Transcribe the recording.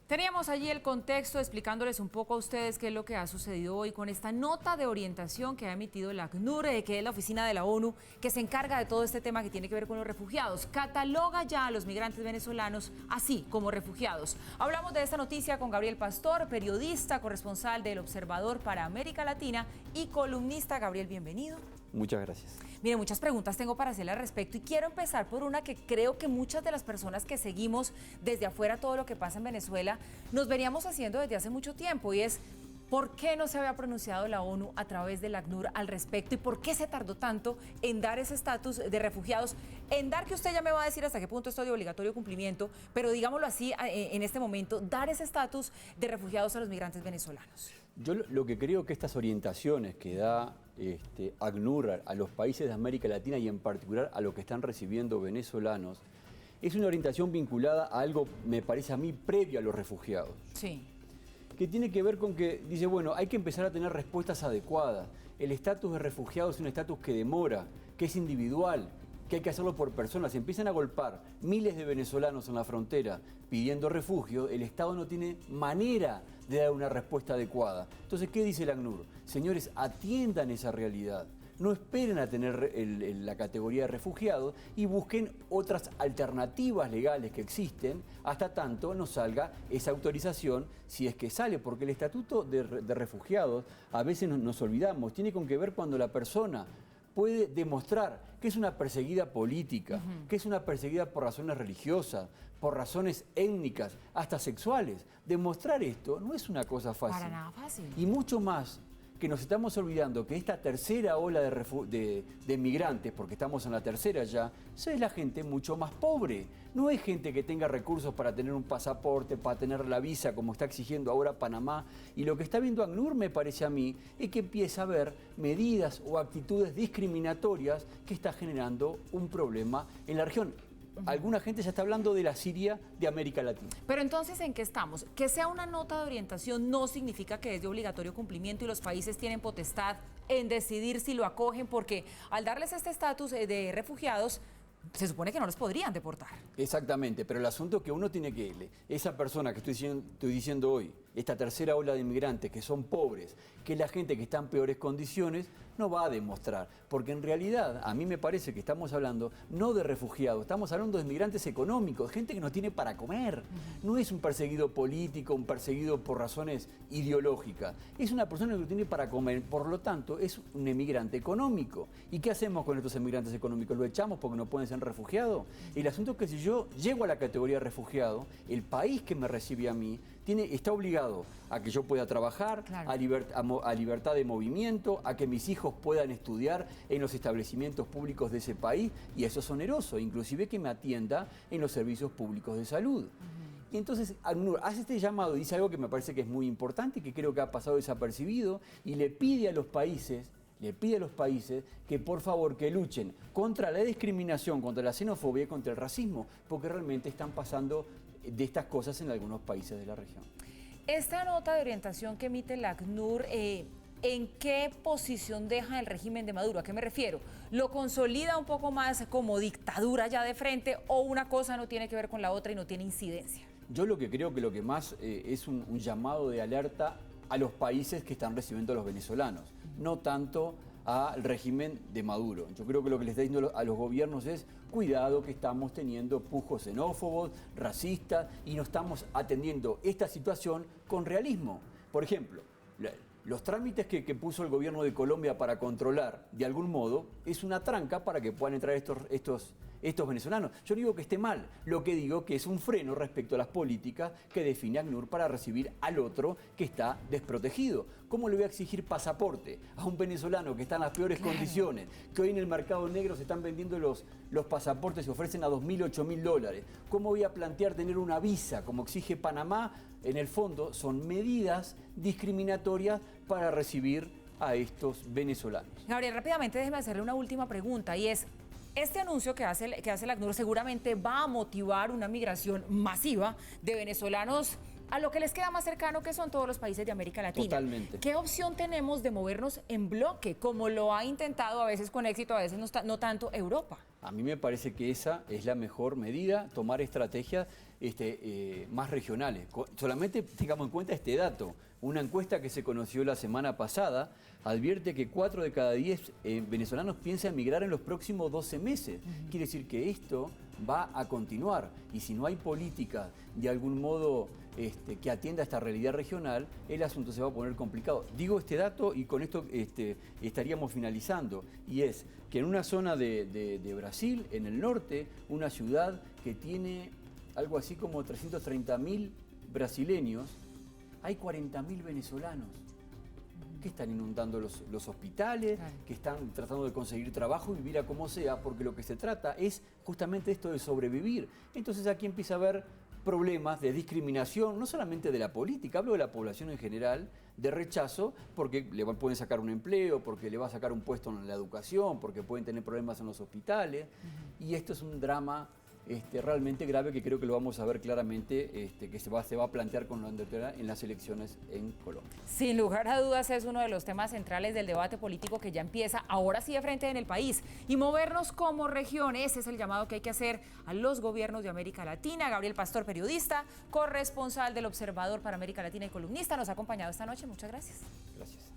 Teníamos allí el contexto explicándoles un poco a ustedes qué es lo que ha sucedido hoy con esta nota de orientación que ha emitido el ACNUR, que es la oficina de la ONU que se encarga de todo este tema que tiene que ver con los refugiados. Cataloga ya a los migrantes venezolanos así como refugiados. Hablamos de esta noticia con Gabriel Pastor, periodista, corresponsal del Observador para América Latina y columnista. Gabriel, bienvenido. Muchas gracias. Mire, muchas preguntas tengo para hacerle al respecto y quiero empezar por una que creo que muchas de las personas que seguimos desde afuera todo lo que pasa en Venezuela nos veníamos haciendo desde hace mucho tiempo, y es ¿por qué no se había pronunciado la ONU a través del ACNUR al respecto y por qué se tardó tanto en dar ese estatus de refugiados? En dar, que usted ya me va a decir hasta qué punto esto es de obligatorio cumplimiento, pero digámoslo así, en este momento, dar ese estatus de refugiados a los migrantes venezolanos. Yo lo que creo que estas orientaciones que da ACNUR a los países de América Latina y en particular a los que están recibiendo venezolanos, es una orientación vinculada a algo, me parece a mí, previo a los refugiados. Sí. Que tiene que ver con que dice, bueno, hay que empezar a tener respuestas adecuadas. El estatus de refugiado es un estatus que demora, que es individual, que hay que hacerlo por personas. Se empiezan a golpear miles de venezolanos en la frontera pidiendo refugio, el Estado no tiene manera de dar una respuesta adecuada. Entonces, ¿qué dice el ACNUR? Señores, atiendan esa realidad. No esperen a tener la categoría de refugiados y busquen otras alternativas legales que existen hasta tanto no salga esa autorización, si es que sale, porque el estatuto de refugiados, a veces nos olvidamos, tiene con que ver cuando la persona puede demostrar que es una perseguida política, que es una perseguida por razones religiosas, por razones étnicas, hasta sexuales. Demostrar esto no es una cosa fácil. Para nada fácil. Y mucho más que nos estamos olvidando que esta tercera ola de migrantes, porque estamos en la tercera ya, es la gente mucho más pobre. No es gente que tenga recursos para tener un pasaporte, para tener la visa, como está exigiendo ahora Panamá. Y lo que está viendo ACNUR, me parece a mí, es que empieza a haber medidas o actitudes discriminatorias que está generando un problema en la región. Alguna gente ya está hablando de la Siria de América Latina. Pero entonces, ¿en qué estamos? Que sea una nota de orientación no significa que es de obligatorio cumplimiento y los países tienen potestad en decidir si lo acogen, porque al darles este estatus de refugiados, se supone que no los podrían deportar. Exactamente, pero el asunto es que uno tiene que, esa persona que estoy diciendo hoy, esta tercera ola de inmigrantes que son pobres, que es la gente que está en peores condiciones, no va a demostrar, porque en realidad a mí me parece que estamos hablando no de refugiados, estamos hablando de inmigrantes económicos, gente que no tiene para comer. No es un perseguido político, un perseguido por razones ideológicas, es una persona que no tiene para comer, por lo tanto es un emigrante económico. ¿Y qué hacemos con estos emigrantes económicos? ¿Lo echamos porque no pueden ser refugiados? El asunto es que si yo llego a la categoría de refugiado, el país que me recibe a mí está obligado a que yo pueda trabajar, claro, a libertad de movimiento, a que mis hijos puedan estudiar en los establecimientos públicos de ese país, y eso es oneroso, inclusive que me atienda en los servicios públicos de salud. Y entonces ACNUR hace este llamado y dice algo que me parece que es muy importante y que creo que ha pasado desapercibido, y le pide a los países que por favor que luchen contra la discriminación, contra la xenofobia y contra el racismo, porque realmente están pasando de estas cosas en algunos países de la región. Esta nota de orientación que emite el ACNUR, ¿en qué posición deja el régimen de Maduro? ¿A qué me refiero? ¿Lo consolida un poco más como dictadura ya de frente, o una cosa no tiene que ver con la otra y no tiene incidencia? Yo lo que creo que lo que más es un llamado de alerta a los países que están recibiendo a los venezolanos, no tanto al régimen de Maduro. Yo creo que lo que le está diciendo a los gobiernos es: cuidado, que estamos teniendo pujos xenófobos, racistas, y no estamos atendiendo esta situación con realismo. Por ejemplo, los trámites que puso el gobierno de Colombia para controlar, de algún modo, es una tranca para que puedan entrar estos venezolanos. Yo no digo que esté mal, lo que digo que es un freno respecto a las políticas que define ACNUR para recibir al otro que está desprotegido. ¿Cómo le voy a exigir pasaporte a un venezolano que está en las peores condiciones, que hoy en el mercado negro se están vendiendo los pasaportes, se ofrecen a $2.000, $8.000? ¿Cómo voy a plantear tener una visa como exige Panamá? En el fondo son medidas discriminatorias para recibir a estos venezolanos. Gabriel, rápidamente déjeme hacerle una última pregunta, y es: este anuncio que hace el ACNUR seguramente va a motivar una migración masiva de venezolanos a lo que les queda más cercano, que son todos los países de América Latina. Totalmente. ¿Qué opción tenemos de movernos en bloque, como lo ha intentado a veces con éxito, a veces no tanto, Europa? A mí me parece que esa es la mejor medida, tomar estrategias más regionales. Solamente tengamos en cuenta este dato. Una encuesta que se conoció la semana pasada advierte que 4 de cada 10 venezolanos piensan emigrar en los próximos 12 meses. Quiere decir que esto va a continuar. Y si no hay política de algún modo que atienda a esta realidad regional, el asunto se va a poner complicado. Digo este dato y con esto estaríamos finalizando. Y es que en una zona de Brasil, en el norte, una ciudad que tiene algo así como 330.000 brasileños, hay 40.000 venezolanos que están inundando los hospitales, claro, que están tratando de conseguir trabajo y vivir a como sea, porque lo que se trata es justamente esto de sobrevivir. Entonces aquí empieza a haber problemas de discriminación, no solamente de la política, hablo de la población en general, de rechazo, porque le pueden sacar un empleo, porque le va a sacar un puesto en la educación, porque pueden tener problemas en los hospitales, y esto es un drama realmente grave que creo que lo vamos a ver claramente, que se va a plantear con la en las elecciones en Colombia. Sin lugar a dudas es uno de los temas centrales del debate político que ya empieza ahora sí de frente en el país. Y movernos como región, ese es el llamado que hay que hacer a los gobiernos de América Latina. Gabriel Pastor, periodista, corresponsal del Observador para América Latina y columnista, nos ha acompañado esta noche. Muchas gracias. Gracias.